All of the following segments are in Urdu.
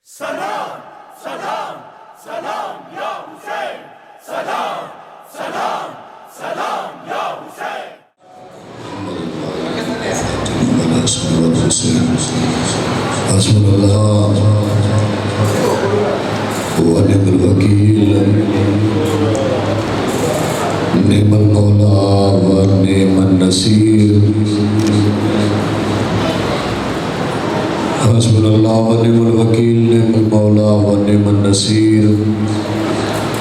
سلام سلام سلام یا حسین، سلام سلام سلام یا حسین۔ حسبنا اللہ ونعم الوکیل، نعم المولا ونعم النصیر۔ حسبنا اللہ ونعم الوکیل، نعم المولا ونعم النصیر۔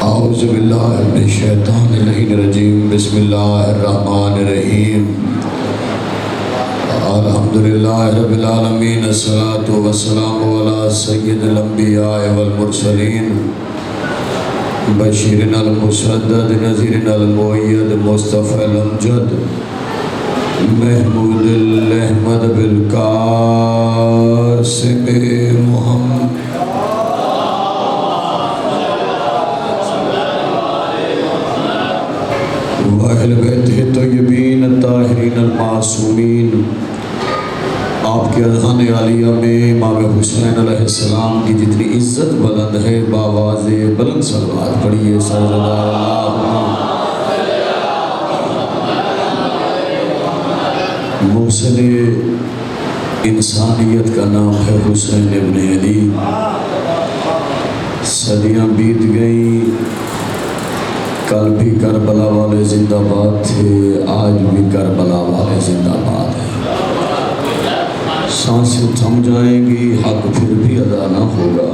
اعوذ باللہ من الشیطان الرجیم، بسم اللہ الرحمن الرحیم۔ الحمدللہ رب العالمین، الصلاة والسلام علی سید الانبیاء والمرسلین، بشیرنا المسدد، نذیرنا المؤید، مصطفی الامجد، محمود الاحمد بالقاسم محمد واہل بیتہ طیبین الطاہرین المعصومین۔ آپ کے اذہان عالیہ میں امام حسین علیہ السلام کی جتنی عزت بلند ہے، باواز بلند صلوات پڑھیے صلی اللہ علیہ وسلم۔ محسن انسانیت کا نام ہے حسین ابن علی۔ صدیاں بیت گئیں، کل بھی کربلا والے زندہ باد تھے، آج بھی کربلا والے زندہ باد ہیں۔ سانسیں تھم جائیں گی، حق پھر بھی ادا نہ ہوگا۔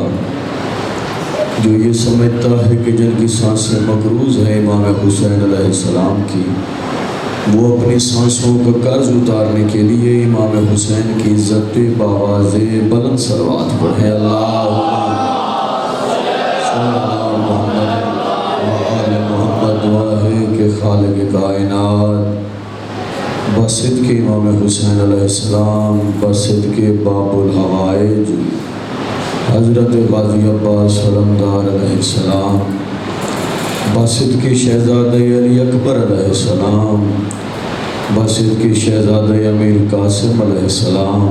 جو یہ سمجھتا ہے کہ جن کی سانسیں مقروض ہیں امام حسین علیہ السلام کی، وہ اپنی سانسوں کا قرض اتارنے کے لیے امام حسین کی عزت پہ باواز بلند صلوات پڑھیں۔ اللہم صلی اللہ محمد وآل محمد۔ دعا ہے کہ خالق کائنات بصدق امام حسین علیہ السلام، بصدق باب الحوائج حضرت غازی عباس علمدار علیہ السلام، بصدق شہزادہ علی اکبر علیہ السلام، بصدق شہزادہ امیر قاسم علیہ السلام،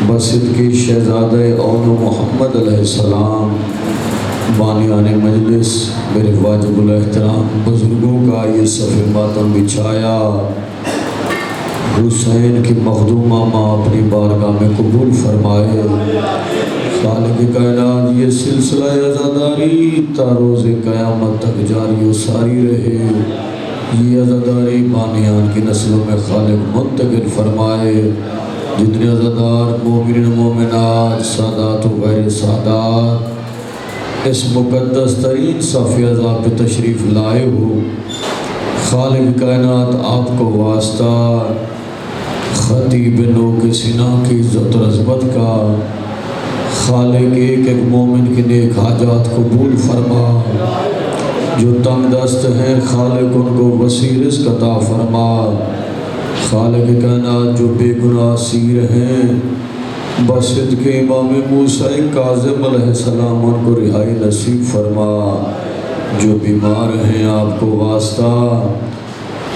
بصدق شہزادہ اون محمد علیہ السلام، بانیان مجلس، میرے واجب الاحترام بزرگوں کا یہ صف ماتم بچھایا، حسین کی مخدومہ ماں اپنی بارگاہ میں قبول فرمائے۔ خالق کائنات یہ سلسلہ عزاداری تا روز قیامت تک جاری و ساری رہے۔ یہ عزاداری بانیان کی نسلوں میں خالق منتقل فرمائے۔ جتنے عزادار مومنین مومنات، سادات و غیر سادات اس مقدس ترین صف عزا پہ تشریف لائے ہو، خالق کائنات آپ کو واسطہ خطیب نو کے سینہ کی عزت و عظمت کا، خالق ایک ایک مومن کی نیک حاجات قبول فرما۔ جو تنگ دست ہیں خالق ان کو وسیع رزق عطا فرما۔ خالق کائنات جو بے گناہ اسیر ہیں، بصدق امام موسیٰ کاظم علیہ السلام ان کو رہائی نصیب فرما۔ جو بیمار ہیں آپ کو واسطہ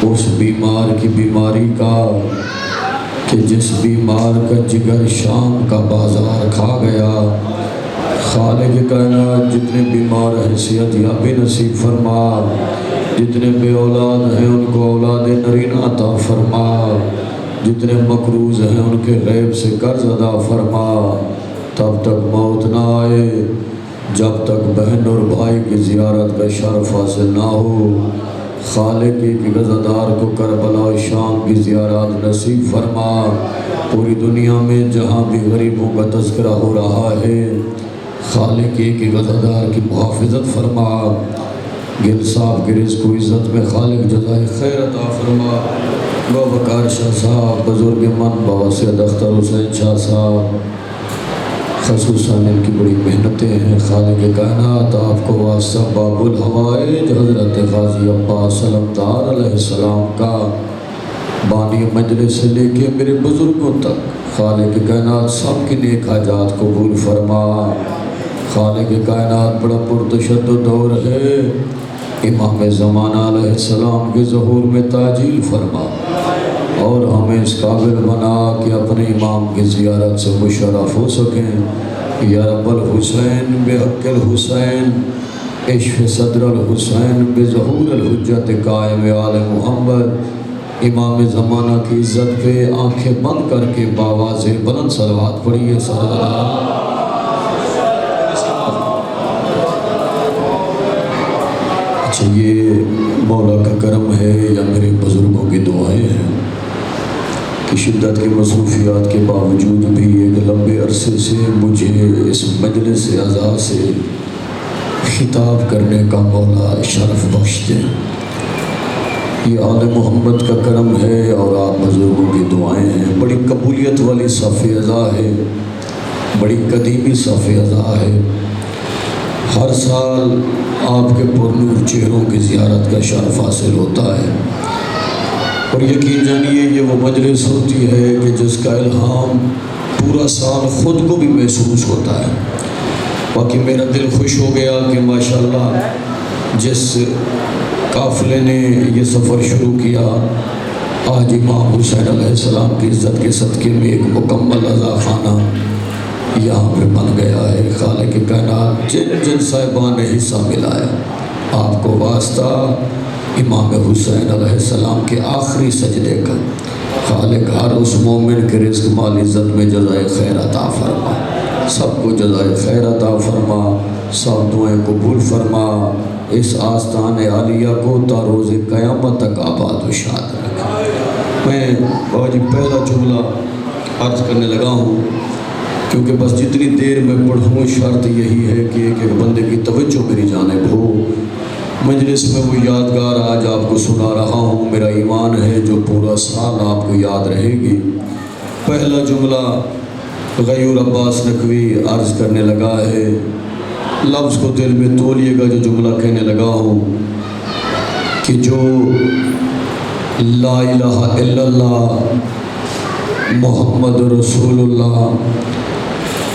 اس بیمار کی بیماری کا، کہ جس بیمار کا جگر شام کا بازار کھا گیا۔ خالق کائنات جتنے بیمار ہیں صحت یابی نصیب فرما۔ جتنے بے اولاد ہیں ان کو اولاد نرینہ عطا فرما۔ جتنے مقروض ہیں ان کے غیب سے قرض ادا فرما۔ تب تک موت نہ آئے جب تک بہن اور بھائی کی زیارت کا شرف حاصل نہ ہو۔ خالق کی غزادار کو کربلا و شام کی زیارت نصیب فرما۔ پوری دنیا میں جہاں بھی غریبوں کا تذکرہ ہو رہا ہے، خالق کی غزادار کی محافظت فرما۔ گل صاحب کی رزق و عزت میں خالق جزائے خیر عطا فرما۔ وقار شاہ صاحب، بزرگ من بواسط اختر حسین شاہ صاحب، خصوصاً ان کی بڑی محنتیں ہیں۔ خالق کائنات آپ کو واسطہ باب الحوائج حضرت غازی عباس علمدار علیہ السلام کا، بانی مجلس سے لے کے میرے بزرگوں تک، خالق کائنات سب کی نیک حاجات قبول فرما۔ خالق کائنات بڑا پرتشدد دور ہے، امام زمانہ علیہ السلام کے ظہور میں تعجیل فرما، اور ہمیں اس قابل بنا کہ اپنے امام کی زیارت سے مشرف ہو سکیں۔ یا رب الحسین بحق الحسین عشق صدر الحسین بظہور الحجت قائم آل محمد امام زمانہ کی عزت پہ آنکھیں بند کر کے باواز بلند صلوات پڑھیے صلی اللہ اچھا یہ مولا کا کرم ہے یا میرے بزرگوں کی دعائیں ہیں کہ شدت کی مصروفیات کے باوجود بھی ایک لمبے عرصے سے مجھے اس مجلس اعزا سے خطاب کرنے کا مولا شرف بخش دے۔ یہ آل محمد کا کرم ہے اور آپ بزرگوں کی دعائیں ہیں۔ بڑی قبولیت والی صف اعزا ہے، بڑی قدیمی صف اعزا ہے۔ ہر سال آپ کے پرنور چہروں کی زیارت کا شرف حاصل ہوتا ہے، اور یقین جانیے یہ وہ مجلس ہوتی ہے کہ جس کا الہام پورا سال خود کو بھی محسوس ہوتا ہے۔ باقی میرا دل خوش ہو گیا کہ ماشاءاللہ جس قافلے نے یہ سفر شروع کیا، آج امام حسین علیہ السلام کی عزت کے صدقے میں ایک مکمل عزا خانہ یہاں پہ بن گیا ہے۔ خالق کائنات جن جن صاحبان نے حصہ ملایا، آپ کو واسطہ امام حسین علیہ السلام کے آخری سجدے کا، خالق ہر اس مومن کے رزق مال عزت میں جزائے خیر عطا فرما، سب کو جزائے خیر عطا فرما، سب دعائیں قبول فرما، اس آستان عالیہ کو تا روز قیامت تک آباد و شاد رکھا۔ میں باجی پہلا جملہ عرض کرنے لگا ہوں کیونکہ بس جتنی دیر میں پڑھوں شرط یہی ہے کہ ایک ایک بندے کی توجہ میری جانب ہو۔ مجلس میں وہ یادگار آج آپ کو سنا رہا ہوں، میرا ایمان ہے جو پورا سال آپ کو یاد رہے گی۔ پہلا جملہ غیور عباس نقوی عرض کرنے لگا ہے، لفظ کو دل میں تولیے گا جو جملہ کہنے لگا ہوں کہ جو لا الہ الا اللہ محمد رسول اللہ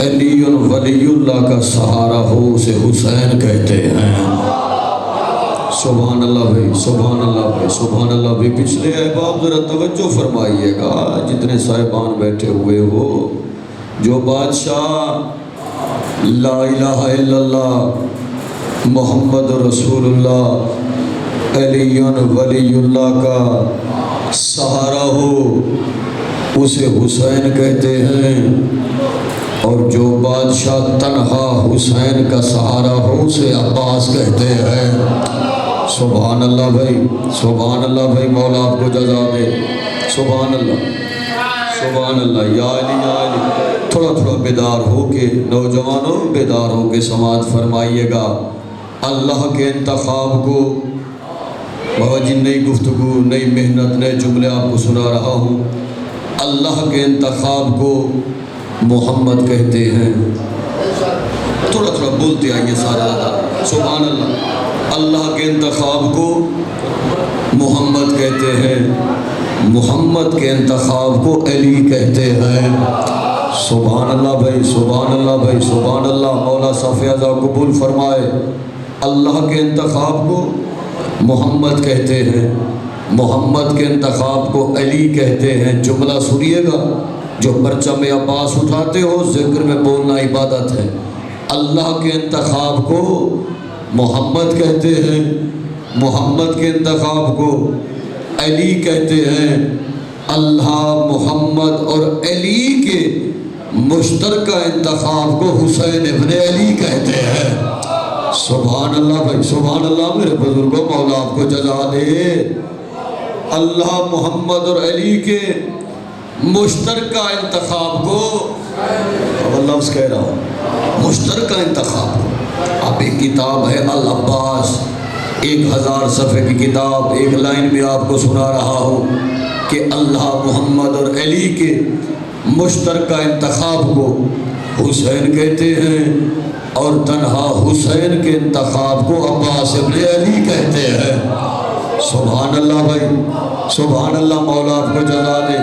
علی ولی اللہ کا سہارا ہو اسے حسین کہتے ہیں۔ سبحان اللہ بھائی، سبحان اللہ بھائی، سبحان اللہ بھائی۔ پچھلے احباب ذرا توجہ فرمائیے گا، جتنے صاحبان بیٹھے ہوئے ہو، جو بادشاہ لا الہ الا اللہ محمد رسول اللہ علی ولی اللہ کا سہارا ہو اسے حسین کہتے ہیں، اور جو بادشاہ تنہا حسین کا سہارا ہو اسے عباس کہتے ہیں۔ سبحان اللہ بھائی، سبحان اللہ بھائی، مولا آپ کو جزا دے۔ سبحان اللہ، سبحان اللہ۔ یا علی یا علی۔ تھوڑا تھوڑا بیدار ہو کے نوجوانوں بیدار ہو کے سماعت فرمائیے گا۔ اللہ کے انتخاب کو بابا جی نئی گفتگو، نئی محنت، نئے جملے آپ کو سنا رہا ہوں۔ اللہ کے انتخاب کو محمد کہتے ہیں۔ تھوڑا تھوڑا بولتے آئیے سارے دادا۔ سبحان اللہ۔ اللہ کے انتخاب کو محمد کہتے ہیں، محمد کے انتخاب کو علی کہتے ہیں۔ سبحان اللہ بھائی، سبحان اللہ بھائی، سبحان اللہ۔ مولا صف اعزا قبول فرمائے۔ اللہ کے انتخاب کو محمد کہتے ہیں، محمد کے انتخاب کو علی کہتے ہیں۔ جملہ سنیے گا، جو پرچم عباس اٹھاتے ہو ذکر میں بولنا عبادت ہے۔ اللہ کے انتخاب کو محمد کہتے ہیں، محمد کے انتخاب کو علی کہتے ہیں۔ اللہ، محمد اور علی کے مشترکہ انتخاب کو حسین ابن علی کہتے ہیں۔ سبحان اللہ بھائی، سبحان اللہ۔ میرے بزرگوں مولا آپ کو جزا دے۔ اللہ، محمد اور علی کے مشترکہ انتخاب کو، اب لفظ کہہ رہا ہوں، مشترکہ انتخاب۔ اب ایک کتاب ہے العباس، 1000 صفحے کی کتاب، ایک لائن میں آپ کو سنا رہا ہوں کہ اللہ، محمد اور علی کے مشترکہ انتخاب کو حسین کہتے ہیں، اور تنہا حسین کے انتخاب کو عباس ابن علی کہتے ہیں۔ سبحان اللہ بھائی، سبحان اللہ۔ مولا آپ کو جزا دے۔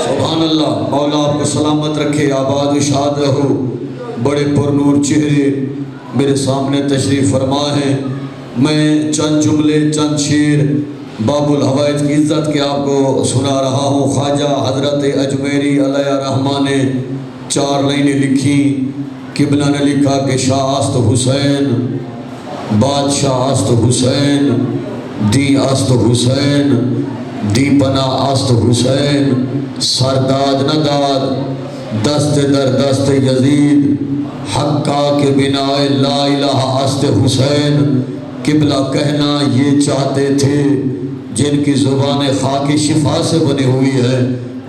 سبحان اللہ۔ مولا آپ کو سلامت رکھے، آباد و شاد رہو۔ بڑے پرنور چہرے میرے سامنے تشریف فرما ہیں۔ میں چند جملے، چند شعر باب الحوائج کی عزت کے آپ کو سنا رہا ہوں۔ خواجہ حضرت اجمیری علیہ رحمہ نے 4 لائنیں لکھی. قبلہ نے لکھا کہ شاہ است حسین، بادشاہ است حسین، دی است حسین، دی پناہ است حسین، سرداد نہ داد دست در دست یزید، حقا کے بنا لا الہ است حسین. قبلہ کہنا یہ چاہتے تھے جن کی زبان خاک شفا سے بنی ہوئی ہے.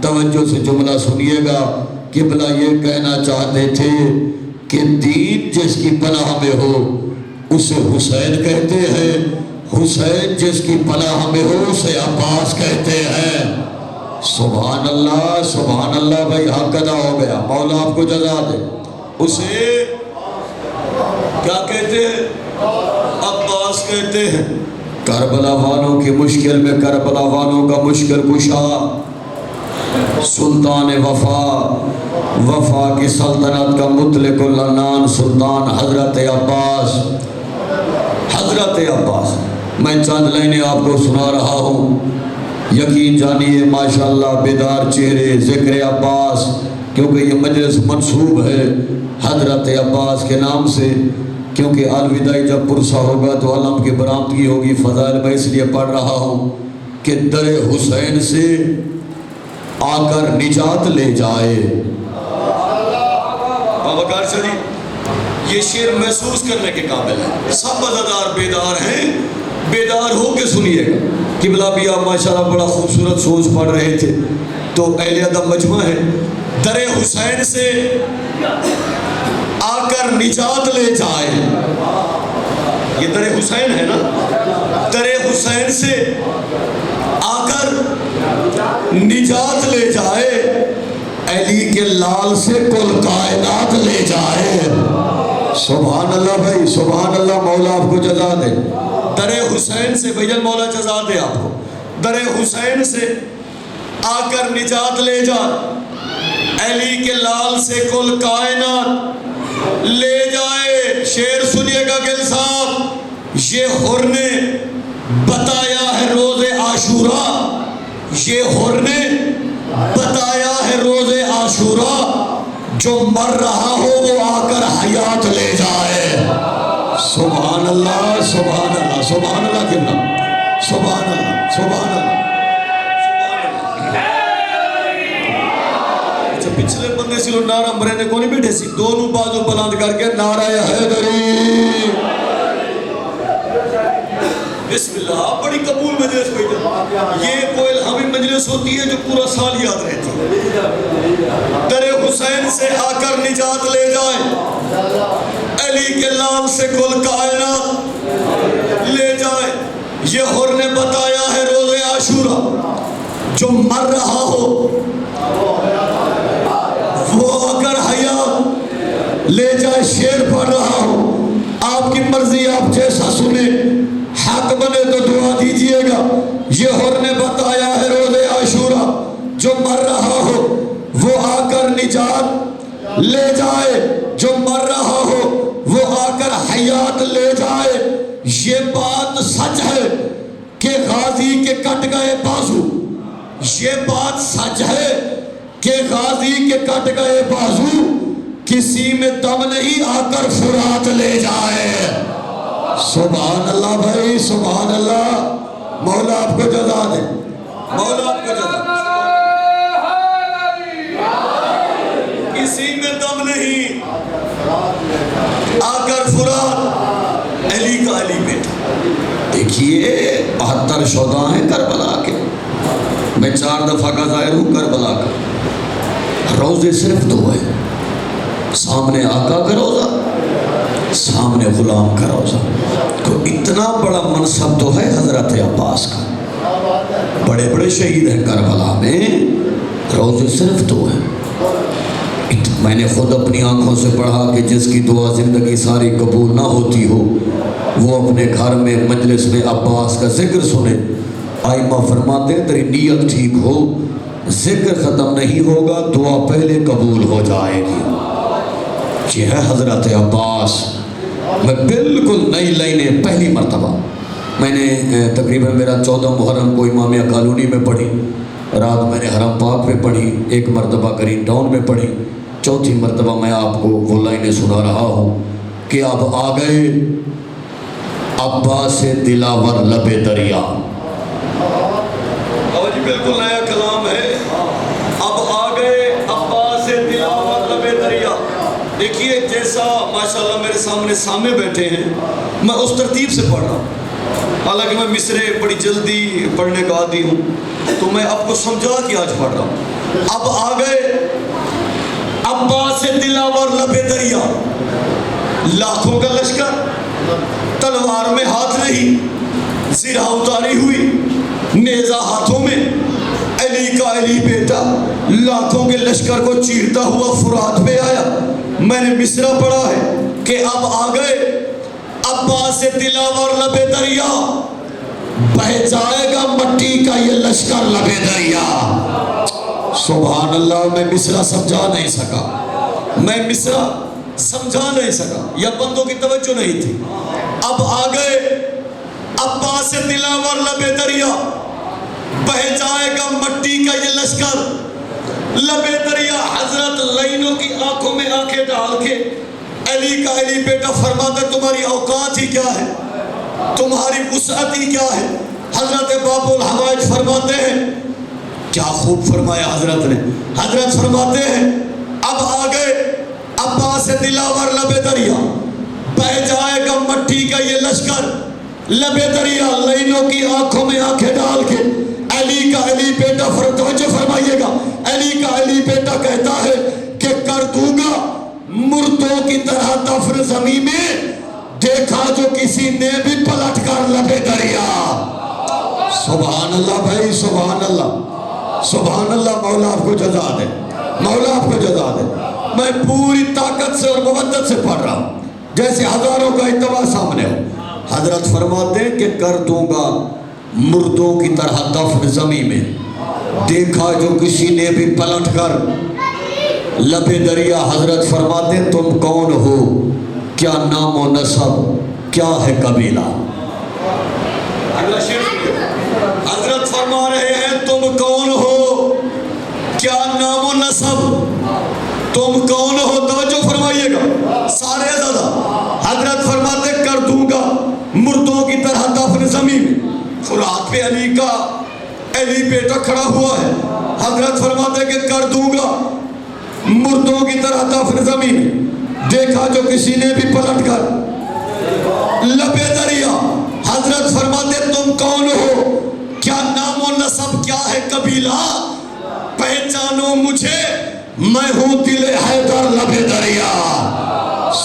توجہ سے جملہ سنیے گا. قبلہ یہ کہنا چاہتے تھے کہ دین جس کی پناہ میں ہو اسے حسین کہتے ہیں، حسین جس کی پناہ میں ہو اسے عباس کہتے ہیں. سبحان اللہ سبحان اللہ. بھائی حق ادا ہو گیا، مولا آپ کو جزا دے. اسے کیا کہتے ہیں؟ عباس کہتے ہیں. کربلا والوں کی مشکل میں کربلا والوں کا مشکل کشا، سلطان وفا کی سلطنت کا مطلق العنان سلطان حضرت عباس. حضرت عباس میں چند لائنیں آپ کو سنا رہا ہوں، یقین جانیے ماشاءاللہ بیدار چہرے ذکر عباس، کیونکہ یہ مجلس منسوب ہے حضرت عباس کے نام سے، کیونکہ الوداعی جب پرسہ ہوگا تو علم کی برآمدگی ہوگی. فضائل میں اس لیے پڑھ رہا ہوں کہ در حسین سے آ کر نجات لے جائے. بابا کار شریف یہ شعر محسوس کرنے کے قابل ہے. سب عزادار بیدار ہیں، بیدار ہو کے سنیے گا. قبلہ بھی آپ ماشاءاللہ بڑا خوبصورت سوچ پڑھ رہے تھے تو اہل ادب مجمع ہے. در حسین سے آ کر نجات لے جائے. یہ در حسین ہے نا. در حسین سے آ کر نجات لے جائے، علی کے لال سے کل کائنات لے جائے. سبحان اللہ بھائی سبحان اللہ. مولا آپ کو جزا دے. در حسین سے بھائی مولا جزا دے آپ کو. در حسین سے آ کر نجات لے جائے، علی کے لال سے کل کائنات لے جائے. شعر سنیے گا گل صاحب. یہ حر نے بتایا ہے روز عاشورہ، یہ حر نے بتایا ہے روز عاشورہ، جو مر رہا ہو وہ آ کر حیات لے جائے. سبحان اللہ سبحان اللہ سبحان اللہ کہنا. سبحان اللہ سبحان اللہ. پچھلے بندے سے نعرہ مرے نے کو نہیں بیٹھے سی، دونوں بازو بلند کر کے نعرہ حیدری. بسم اللہ. بڑی قبول مجلس ہوئی ہے. یہ کوئی الہامی مجلس ہوتی ہے جو پورا سال یاد رہتی ہے. در حسین سے آ کر نجات لے جائے، علی کے لال سے کل کائنات لے جائے. یہ حر نے بتایا ہے روز عاشورہ، جو مر رہا ہو وہ آ کر حیات لے جائے. شعر پڑھ رہا ہوں، آپ کی مرضی آپ جیسا سنیں. حق بنے تو دعا دیجئے گا. یہ حر نے بتایا ہے روز عاشورہ، جو مر رہا ہو وہ آ کر نجات لے جائے، جو مر رہا ہو وہ آ کر حیات لے جائے. یہ بات سچ ہے کہ غازی کے کٹ گئے بازو، یہ بات سچ ہے کہ غازی کے کٹ گئے بازو کسی میں دم نہیں آ کر فرات لے جائے. سبحان اللہ بھائی سبحان اللہ. مولا آپ کو جزا دے. مولا آپ کو جزا دے. کسی میں دم نہیں آ کر فرات. علی کا علی بیٹا. دیکھیے 72 شہداء ہیں کربلا کے. میں 4 دفعہ کا ظاہر ہوں کربلا کا. روزے صرف 2 ہیں. سامنے آقا کا روزہ، سامنے غلام کا روزہ. تو اتنا بڑا منصب تو ہے حضرت عباس کا. بڑے بڑے شہید ہیں کربلا میں، روزے صرف 2 ہیں. میں نے خود اپنی آنکھوں سے پڑھا کہ جس کی دعا زندگی ساری قبول نہ ہوتی ہو وہ اپنے گھر میں مجلس میں عباس کا ذکر سنے. آئمہ فرماتے ہیں تیری نیت ٹھیک ہو، ذکر ختم نہیں ہوگا، دعا پہلے قبول ہو جائے گی. یہ ہے حضرت عباس. میں بالکل نئی لائنیں پہلی مرتبہ میں نے تقریباً میرا 14 محرم کو امامیہ کالونی میں پڑھی، رات میں نے حرم پاک میں پڑھی، ایک مرتبہ گرین ٹاؤن میں پڑھی. چوتھی مرتبہ میں آپ کو وہ لائنیں سنا رہا ہوں کہ اب آ گئے عباس دلاور لب دریا. اور جی بالکل نیا کلام ہے. اب آ گئے عباس دلاور لب دریا. دیکھیے جیسا ماشاءاللہ میرے سامنے بیٹھے ہیں، میں اس ترتیب سے پڑھ رہا ہوں. حالانکہ میں مصرے بڑی جلدی پڑھنے کا عادی ہوں، تو میں آپ کو سمجھا کے آج پڑھ رہا ہوں. اب آ گئے عباس دلاور لب دریا. لاکھوں کا لشکر، تلوار میں ہاتھ نہیں، زرہ اتاری ہوئی، نیزہ ہاتھوں میں، علی کا علی بیٹا لاکھوں کے لشکر کو چیرتا ہوا فرات پہ آیا. میں نے مصرع پڑھا ہے کہ اب آ گئے عباس دلاور لب دریا، بہہ جائے گا مٹی کا یہ لشکر لب دریا. سبحان اللہ. میں مصرع سمجھا نہیں سکا، میں مصرع سمجھا نہیں سکا، یا بندوں کی توجہ نہیں تھی. اب آ گئے عباس دلاور لب دریا، بہہ جائے گا مٹی کا یہ لشکر لب دریا. حضرت لائنوں کی آنکھوں میں آنکھیں ڈال کے علی کا علی بیٹا فرماتا ہے تمہاری اوقات ہی کیا ہے، تمہاری وسعت ہی کیا ہے. حضرت باب الحوائج فرماتے ہیں، کیا خوب فرمایا حضرت نے. حضرت فرماتے ہیں اب آ گئے عباس دلاور لب دریا، بہہ جائے گا مٹی کا یہ لشکر لب دریا. لائنوں کی آنکھوں میں آنکھیں ڈال کے علی کا علی بیٹا توجہ فرمائیے گا، علی کا علی بیٹا کہتا ہے کہ کر دوں گا مردوں کی طرح دفن زمین میں، دیکھا جو کسی نے بھی پلٹ کر لب دریا. سبحان اللہ بھائی، سبحان اللہ، سبحان اللہ. مولا آپ کو جزا دے، مولا آپ کو جزا دے. میں پوری طاقت سے اور مودت سے پڑھ رہا ہوں جیسے ہزاروں کا اتباع سامنے ہو. حضرت فرماتے ہیں کہ کر دوں گا مردوں کی طرح دفن زمین میں، دیکھا جو کسی نے بھی پلٹ کر لب دریا. حضرت فرماتے ہیں تم کون ہو، کیا نام و نسب، کیا ہے قبیلہ. حضرت فرما رہے ہیں تم کون ہو، کیا نام و نسب، تم کون ہو. توجہ فرمائیے گا سارے زیادہ. حضرت فرماتے کر دوں گا مردوں کی طرح دفن زمین میں. فرات پہ علی کا علی بیٹا کھڑا ہوا ہے. حضرت فرماتے کہ کر دوں گا مردوں کی طرح دفن زمین میں، دیکھا جو کسی نے بھی پلٹ کر لب دریا. حضرت فرماتے تم کون ہو، کیا نام و نسب، کیا ہے قبیلہ، پہچانو مجھے، میں ہوں دل حیدر لب دریا.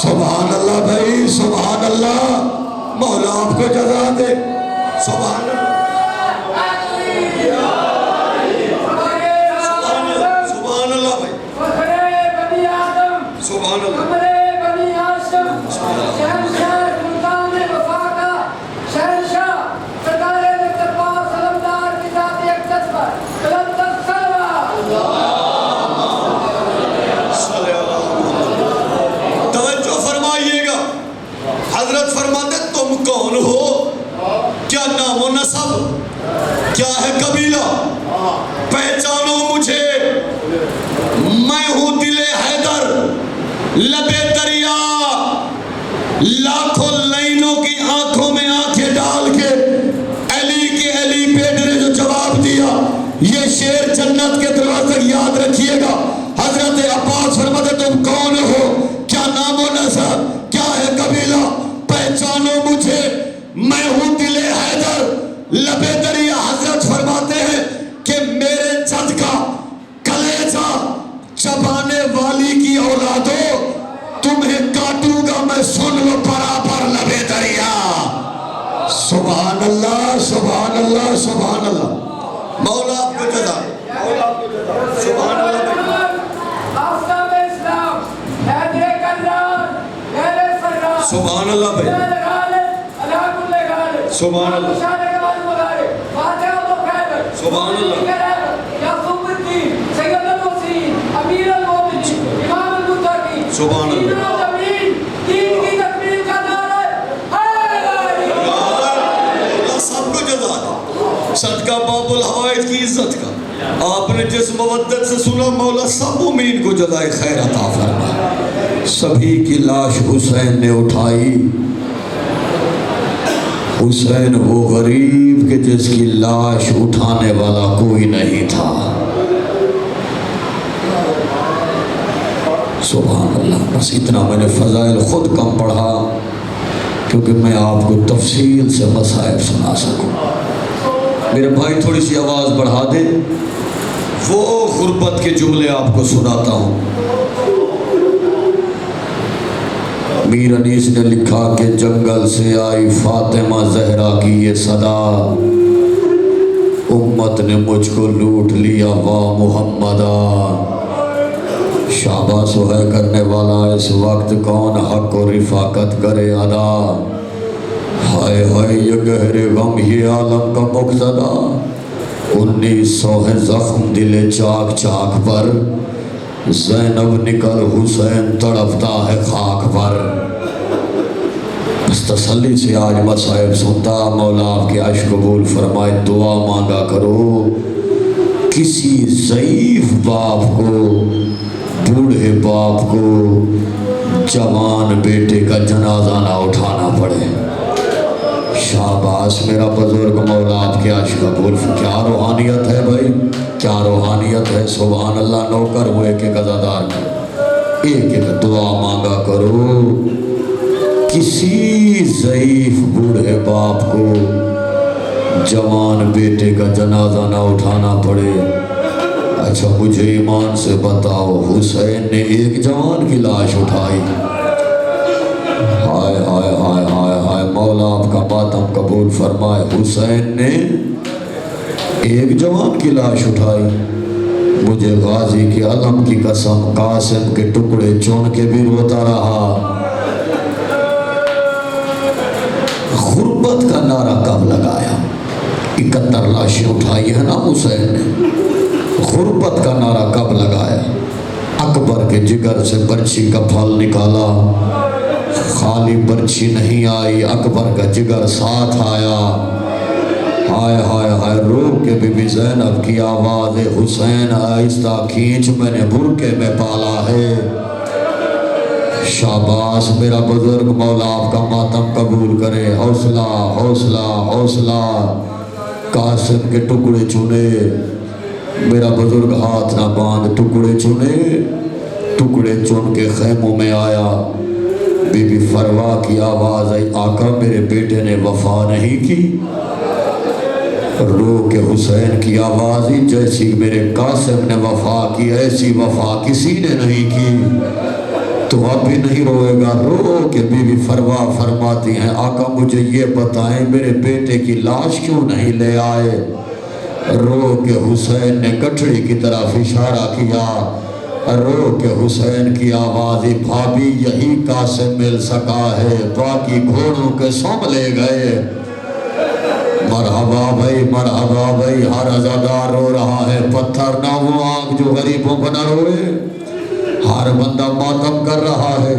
سبحان اللہ بھائی، سبحان اللہ. مولا آپ کو جزا دے. سبحان اللہ، سبحان اللہ بھائی، سبحان اللہ. توجہ فرمائیے گا. حضرت فرماتے تم کون ہو، کیا نام و نسب، کیا ہے قبیلہ، پہچانو مجھے، میں ہوں دل حیدر لب دریا. لاکھوں لائنوں کی آنکھوں میں آنکھیں ڈال کے علی کے علی بیٹے نے جو جواب دیا، یہ شیر جنت کے دروازے یاد رکھیے گا. حضرت عباس فرماتے تم کون ہو، کیا نام و نسب، کیا ہے قبیلہ، پہچانو مجھے، میں ہوں دل حیدر لب دریا. حضرت فرماتے ہیں کہ میرے جد کا کلیجہ چبانے والی کی اولادو، تمہیں کاٹوں گا میں، سن لو برابر لب دریا. سبحان اللہ، سبحان اللہ، سبحان اللہ. مولا آپ کو جزا، مولا آپ کو جزا. سبحان اللہ. سبحان اللہ بھائی، سبحان اللہ، سبحان اللہ. سبحان اللہ. سب کو جزا دے. صدقہ باب الحوائج کی عزت کا. آپ نے جس مودت سے سنا مولا سب مومین کو جزائے خیر عطا فرما. سبھی کی لاش حسین نے اٹھائی. حسین وہ غریب کہ جس کی لاش اٹھانے والا کوئی نہیں تھا. سبحان اللہ. بس اتنا میں نے فضائل خود کم پڑھا کیونکہ میں آپ کو تفصیل سے مصائب سنا سکوں. میرے بھائی تھوڑی سی آواز بڑھا دیں. وہ غربت کے جملے آپ کو سناتا ہوں. میر انیس نے لکھا کہ جنگل سے آئی فاطمہ زہرا کی یہ صدا, امت نے مجھ کو لوٹ لیا واہ محمدہ. شاباش ہے کرنے والا اس وقت کون حق و رفاقت کرے ادا. ہائے ہائے یہ گہرے غم یہ عالم کا مقتدا. 1900 ہے زخم دل چاک چاک پر, زینب نکل حسین تڑپتا ہے خاک پر. اس تسلی سے آج مصائب سنتا. مولا آپ کے عشق قبول فرمائے. دعا مانگا کرو کسی ضعیف باپ کو, بوڑھے باپ کو جوان بیٹے کا جنازہ نہ اٹھانا پڑے. شاباش میرا بزرگ. مولا آپ کے عشق قبول. کیا روحانیت ہے بھائی, کیا روحانیت ہے. سبحان اللہ. نوکر وہ ایک ایک عزادار میں ایک ایک دعا مانگا کرو کسی ضعیف بوڑھے باپ کو جوان بیٹے کا جنازہ نہ اٹھانا پڑے. اچھا مجھے ایمان سے بتاؤ, حسین نے ایک جوان کی لاش اٹھائی. ہائے ہائے ہائے ہائے ہائے. مولا آپ کا ماتم قبول فرمائے. حسین نے ایک جوان کی لاش اٹھائی. مجھے غازی کے علم کی قسم قاسم کے ٹکڑے چون کے بھی روتا رہا. غربت کا نعرہ کب لگایا؟ 71 لاشیں اٹھائی ہے نا حسین نے. غربت کا نعرہ کب لگایا؟ اکبر کے جگر سے برچی کا پھل نکالا. خالی برچی نہیں آئی, اکبر کا جگر ساتھ آیا. ہائے ہائے ہائے. رو کے بی بی زینب کی آواز حسین آہستہ کھینچ میں نے برکے میں پالا ہے. شاباش میرا بزرگ. مولا آپ کا ماتم قبول کرے. حوصلہ حوصلہ حوصلہ. قاسم کے ٹکڑے چنے. میرا بزرگ ہاتھ نہ باندھ. ٹکڑے چنے. ٹکڑے چن کے خیموں میں آیا. بی بی فروا کی آواز آئی, آقا میرے بیٹے نے وفا نہیں کی. رو کے حسین کی آواز ہی, جیسی میرے قاسم نے وفا کی ایسی وفا کسی نے نہیں کی. تو اب بھی نہیں روئے گا. رو کے بی بی فروا فرماتی ہیں, آقا مجھے یہ بتائیں میرے بیٹے کی لاش کیوں نہیں لے آئے. رو کے حسین نے گٹھڑی کی طرف اشارہ کیا. رو کے حسین کی آواز, بھابی یہی قاسم مل سکا ہے, باقی گھوڑوں کے سم لے گئے. مرحبا بھائی مرحبا بھائی. ہر عزادار رو رہا ہے. پتھر نہ وہ آنکھ جو غریبوں کو نہ روئے. ہر بندہ ماتم کر رہا ہے.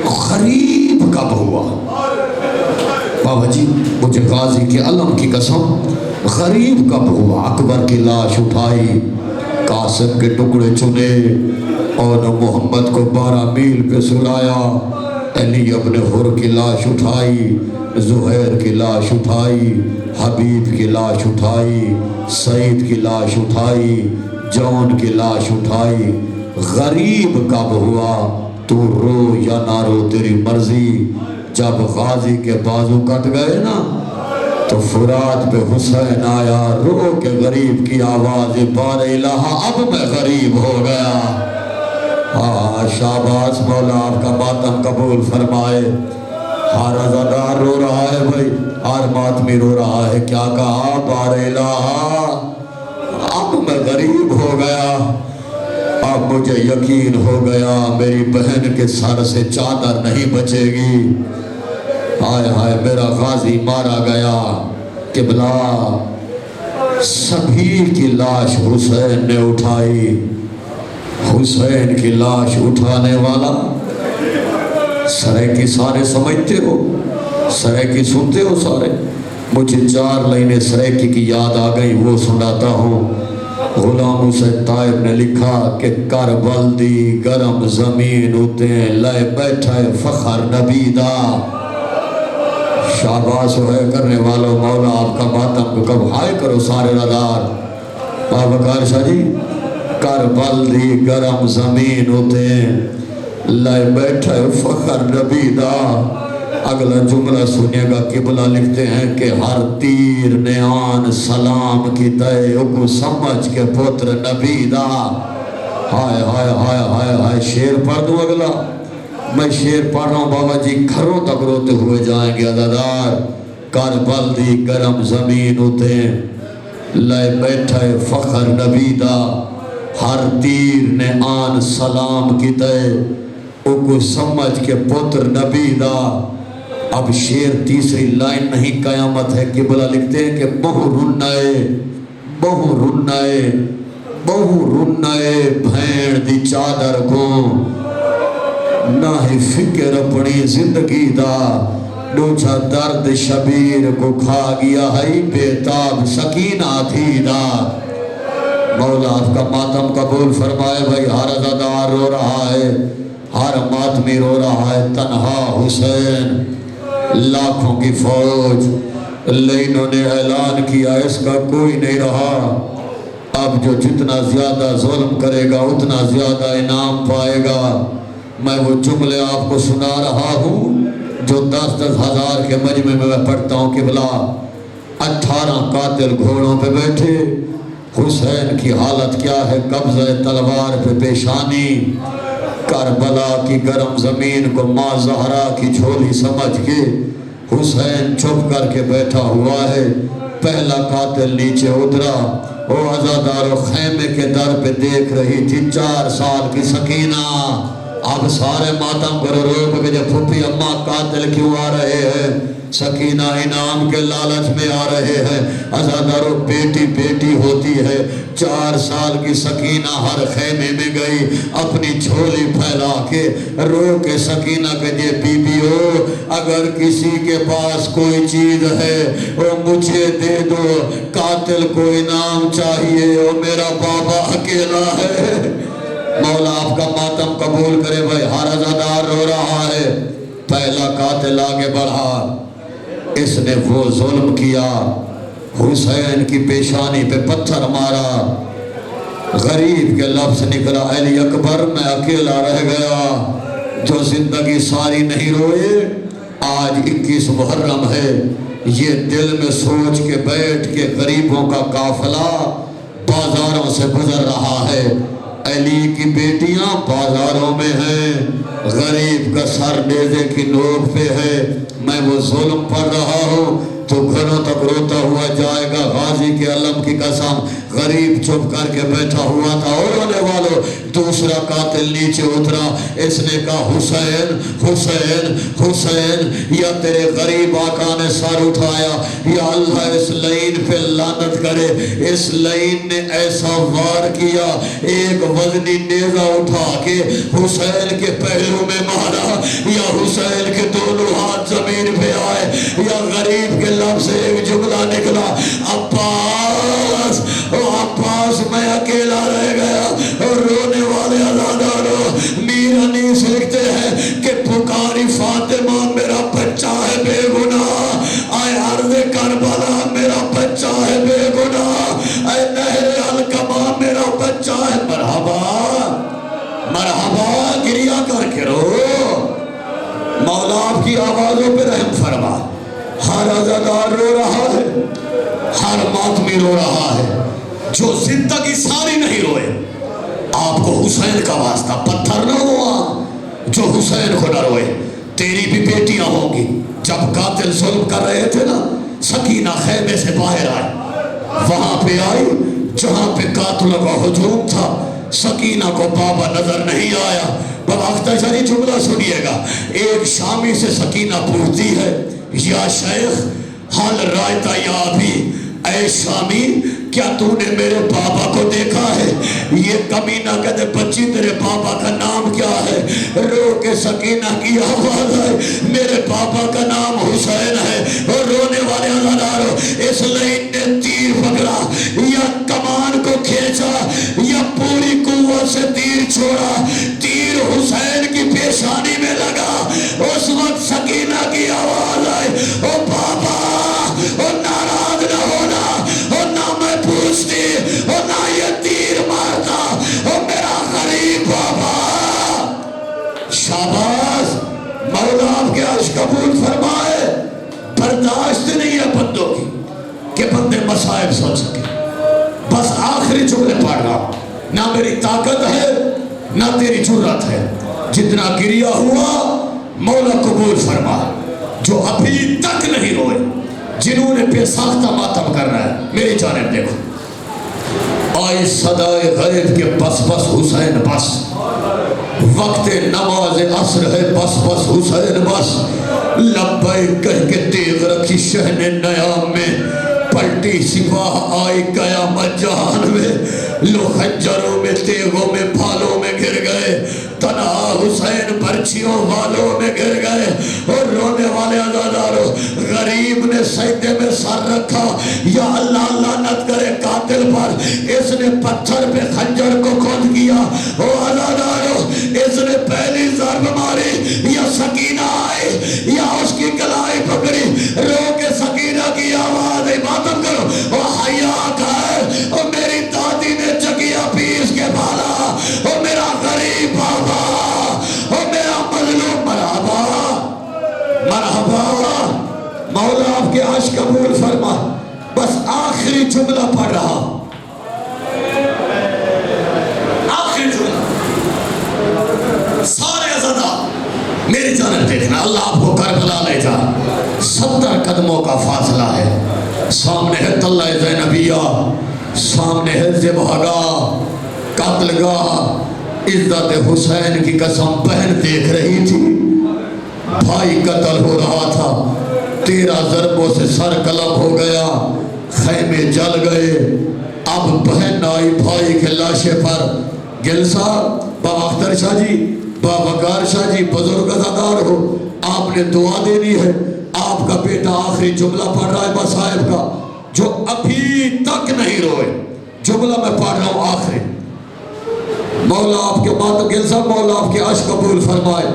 غریب کب ہوا بابا جی؟ مجھے غازی کے علم کی قسم غریب کب ہوا؟ اکبر کی لاش اٹھائی, قاسم کے ٹکڑے چنے اور محمد کو 12 میل پہ سلایا. علی ابن حر کی لاش اٹھائی, زہیر کی لاش اٹھائی, حبیب کی لاش اٹھائی, سعید کی لاش اٹھائی, جون کی لاش اٹھائی. غریب کب ہوا؟ تو رو یا نہ رو تیری مرضی. جب غازی کے بازو کٹ گئے نا تو فرات پہ حسین آیا. رو کے غریب کی آواز, بار الہ اب میں غریب ہو گیا. شاباش. مولا آپ کا ماتم قبول فرمائے. ہر عزادار رو رہا ہے بھائی, ہر ماتمی رو رہا ہے. کیا کہا؟ بار الہ اب میں غریب ہو گیا. اب مجھے یقین ہو گیا میری بہن کے سر سے چادر نہیں بچے گی. ہائے ہائے میرا غازی مارا گیا. قبلہ سبھی کی لاش حسین نے اٹھائی. حسین کی لاش اٹھانے والا سرائکی سارے سمجھتے ہو, سرائکی سنتے ہو سارے. مجھے 4 لائنیں سرائکی کی یاد آ گئی, وہ سناتا ہوں. غلام حسین طائب نے لکھا کہ کربل دی گرم زمین اتے لے بیٹھا ہے فخر نبی دا. شاباش ہے کرنے والوں مولا آپ کا ماتم کو کب ہائے کرو سارے ردار. بابکار شاہ جی کربل دی گرم زمین اتے لے بیٹھا ہے فخر نبی دا. اگلا جملہ سنیے گا قبلہ لکھتے ہیں کہ ہر تیر نے آن سلام کی دے اگو سمجھ کے پتر نبی دا. ہائے ہائے ہائے ہائے ہائے شیر پڑھ دوں اگلا. میں شیر پڑھ رہا ہوں بابا جی گھروں تک روتے ہوئے جائیں گے عزادار. کربل دی گرم زمین اتے لے بیٹھے فخر نبی دا. ہر تیر نے آن سلام کی دے اگو سمجھ کے پتر نبی دا. اب شیر تیسری لائن نہیں قیامت ہے. قبلہ لکھتے ہیں کہ بہو رنائے بہو رنائے بہو رنائے بھین دی چادر کو نہ ہی فکر اپنی زندگی دا. ڈوچا درد شبیر کو کھا گیا ہے بیتاب سکینہ تھی دا. مولا آپ کا ماتم قبول فرمائے. بھائی ہر عزادار رو رہا ہے, ہر ماتمی رو رہا ہے. تنہا حسین لاکھوں کی فوج لینوں نے اعلان کیا اس کا کوئی نہیں رہا. اب جو جتنا زیادہ ظلم کرے گا اتنا زیادہ انعام پائے گا. میں وہ جملے آپ کو سنا رہا ہوں جو 10-10 ہزار کے مجمع میں پڑھتا ہوں. قبلہ 18 قاتل گھوڑوں پہ بیٹھے. حسین کی حالت کیا ہے؟ قبضہ تلوار پہ پیشانی. کربلا کی گرم زمین کو ماں زہرا کی جھولی سمجھ کے حسین چھپ کر کے بیٹھا ہوا ہے. پہلا قاتل نیچے اترا. وہ عزادارو خیمے کے در پہ دیکھ رہی تھی 4 سال کی سکینہ. اب سارے ماتم کرو روک کے جب پھپی اماں قاتل کیوں آ رہے ہیں؟ سکینہ انعام کے لالچ میں آ رہے ہیں. عزادارو بیٹی بیٹی ہوتی ہے. 4 سال کی سکینہ ہر خیمے میں گئی اپنی جھولی پھیلا کے رو کے سکینہ کہ یہ بی بی ہو اگر کسی کے پاس کوئی چیز ہے وہ مجھے دے دو. قاتل کو انعام چاہیے اور میرا بابا اکیلا ہے. مولا آپ کا ماتم قبول کرے. بھائی ہر عزادار رو رہا ہے. پہلا قاتل آگے بڑھا. اس نے وہ ظلم کیا, حسین کی پیشانی پہ پتھر مارا. غریب کے لفظ نکلا علی اکبر میں اکیلا رہ گیا. جو زندگی ساری نہیں روئے. آج 21 محرم ہے. یہ دل میں سوچ کے بیٹھ کے غریبوں کا قافلہ بازاروں سے گزر رہا ہے. علی کی بیٹیاں بازاروں میں ہیں. غریب کا سر نیزے کی نوک پہ ہے. میں وہ ظلم پڑھ رہا ہوں تو گھروں تک روتا ہوا جائے گا. غازی کے علم کی قسم غریب چھپ کر کے بیٹھا ہوا تھا. اور رونے والوں دوسرا قاتل نیچے اترا. اس نے کہا حسین حسین حسین یا تیرے غریب آقا نے سر اٹھایا. یا اللہ اس لعین پہ لعنت کرے. اس لعین نے ایسا وار کیا ایک وزنی نیزہ اٹھا کے حسین کے پہلو میں مارا. یا حسین کے دونوں ہاتھ زمین پہ آئے. یا غریب کے لفظ سے ایک جملہ نکلا عباس عباس میں اکیلا رہ گیا. اور رونے والے عزاداروں میر انیس لکھتے ہیں کہ پکاری فاطمہ میرا بچہ ہے بے گناہ. اے عرض کربلا میرا بچہ ہے بے گناہ. اے نہر القبا میرا بچہ ہے. مرحبا مرحبا گریہ کر کے رو. مولا آپ کی آوازوں پہ رحم فرما. ہر عزادار رو رہا ہے, ہر ماتمی رو رہا ہے. جو زندگی ساری نہیں روئے. آپ کو حسین کا واسطہ پتھر نہ ہوا جو حسین کو نہ روئے. تیری بھی بیٹیاں ہوں گی. جب قاتل ظلم کر رہے تھے نا سکینہ خیمے سے باہر آئی. وہاں پہ آئی جہاں پہ قاتلوں کا ہجوم تھا. سکینہ کو بابا نظر نہیں آیا. بابا اختر شاہ جملہ سنیے گا. ایک شامی سے سکینہ پوچھتی ہے یا شیخ حال رائتا یا ابھی. اے شامی کیا تو نے میرے بابا کو دیکھا ہے؟ یہ کمینہ کہتے بچی تیرے بابا کا نام کیا ہے؟ ہے، رو کے سکینہ کی آواز آئے میرے پاپا کا نام حسین ہے، اور رونے والے عزادارو اس لائن نے تیر پکڑا یا کمان کو کھینچا یا پوری قوت سے تیر چھوڑا، تیر حسین کی پیشانی میں لگا، اس وقت سکینہ کی آواز آئی او بابا، او ناراض نہ ہونا، او نہ میں پوچھتی، او نہ یہ تیر مارتا، او میرا غریب بابا۔ شاباش، مولا آپ کے عرش قبول فرمائے۔ برداشت نہیں ہے بندوں کی کہ بندے مصائب سن سکے، بس آخری جملے پڑھ رہا ہوں، نہ میری طاقت ہے نہ تیری جرات ہے، جتنا گریا ہوا مولا قبول فرما، جو ابھی تک نہیں روئے، جنہوں نے بے ساختہ ماتم کر رہا ہے، میری جانب دیکھو، آئی صدائے غیب کے بس بس حسین بس، وقت نماز عصر ہے بس بس حسین بس، لبیک کہہ کے تیغ رکھی شہن نیام میں، پلٹی سپاہ آئی قیامت جہان میں، لو خنجروں میں تیغوں میں بھالوں میں گر گئے، تنہا حسین برچیوں والوں میں گر گئے، اور رونے والے عزادارو غریب نے سجدے میں سر رکھا، یا اللہ لعنت کرے قاتل پر، اس نے پتھر پہ خنجر کو کھود کیا، او عزادارو اس نے پہلی ضرب ماری، یا سکینہ آئی یا اس کی کلائی پکڑی، رو کے سکینہ کی آواز ہے، ماتم کرو، او حیا کر، او میری دادی نے چکیا پیس کے بالا، او میرا غریب بابا، او میرا مظلوم، مرحبا مرحبا۔ مولا آپ کے عرش قبول فرما، بس آخری جملہ پڑھ رہا، آخری جملہ، سارے عزادہ میری جانب دیکھنا، اللہ آپ کو کربلا لے جا، 70 قدموں کا فاصلہ ہے، سامنے ہے تلہ زینبیہ، سامنے ہے ذبحگاہ، قتلگاہ، عزت حسین کی قسم بہن دیکھ رہی تھی، بھائی قتل ہو رہا تھا، 13 ضربوں سے سر قلم ہو گیا، خیمے جل گئے، اب بہن آئی بھائی کے لاشے پر، گل صاحب، بابا اختر شاہ جی، بابا گار شاہ جی، بزرگ عزادار ہو، آپ نے دعا دینی ہے، آپ کا بیٹا آخری جملہ پڑھ رہا ہے مصائب کا، جو ابھی تک نہیں روئے، جملہ میں پڑھ رہا ہوں آخری، مولا آپ کے ماتم، گل صاحب مولا آپ کے عرش قبول فرمائے،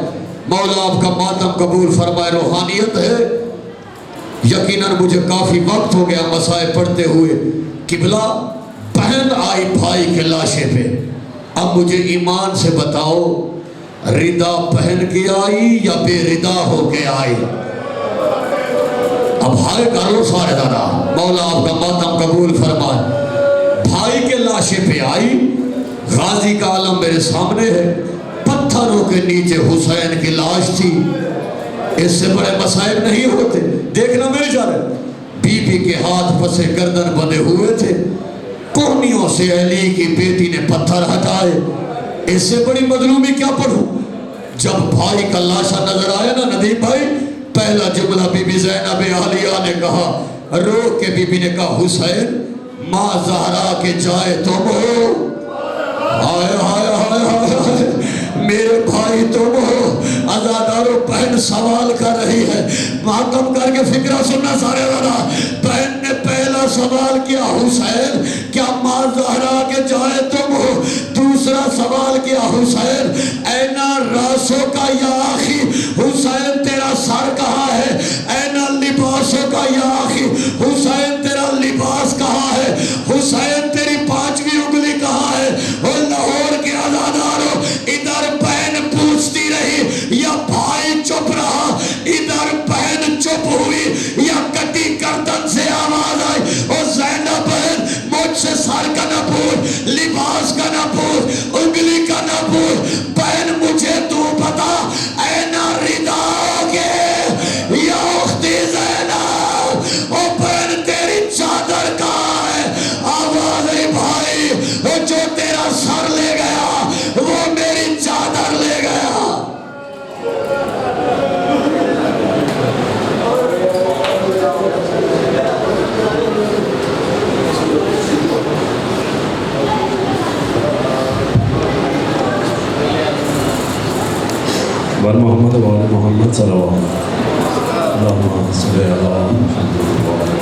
مولا آپ کا ماتم قبول فرمائے، روحانیت ہے، یقیناً مجھے کافی وقت ہو گیا مصائب پڑھتے ہوئے، قبلہ بہن آئی بھائی کے لاشے پہ، اب مجھے ایمان سے بتاؤ ردا پہن کے آئی یا بے ردا ہو کے آئی؟ اب بھائی کر لو سارے دادا، مولا آپ کا ماتم قبول فرمائے، بھائی کے لاشے پہ آئی، غازی کا عالم میرے سامنے ہے، پتھروں کے نیچے حسین کی لاش تھی، اس سے بڑے مصائب نہیں ہوتے، دیکھنا میری جانب، بی بی کے ہاتھ پسے گردن بندے ہوئے تھے، کوہنیوں سے علی کی بیٹی نے پتھر ہٹائے، اس سے بڑی مظلومی کیا پڑھوں؟ جب بھائی کا لاشا نظر آیا نا ندیم بھائی، پہلا جملہ بی بی زینب عالیہ نے کہا، رو کے بی بی نے کہا حسین ماں زہرا کے جائے تم ہو، آئے آئے آئے آئے میرے بھائی تم ہو، عزادارو بہن سوال کر رہی ہے، ماتم کر کے فکرہ سننا سارے والا، بہن نے پہلا سوال کیا حسین کیا ماں زہرا کے جائے تم ہو، دوسرا سوال کیا حسین اینا راسوں کا یا آخی، حسین تیرا سر کہاں ہے، اینا لباسوں کا یا آخی، حسین تیرا لباس کہاں ہے، حسین تیری 5ویں انگلی کہاں ہے، اور لاہور کے عزادارو ادھر بہن پوچھتی رہی یا بھائی چپ رہا، ادھر بہن چپ ہوئی یا کٹی گردن سے آواز آئی، اور زینب بہن مجھ سے سر کا نہ پوچھ، لباس کا نہ پوچھ، انگلی کا نہ پوچھ، بہن مجھے تو بتا اینا ردا کے یا اختی زینب، اور بہن تیری چادر کہاں ہے، آواز آئی بھائی جو تیرا سر لے گیا وہ میری چادر لے گیا۔ وعلى محمد وعلى محمد صلوات اللهم صل على محمد وعلى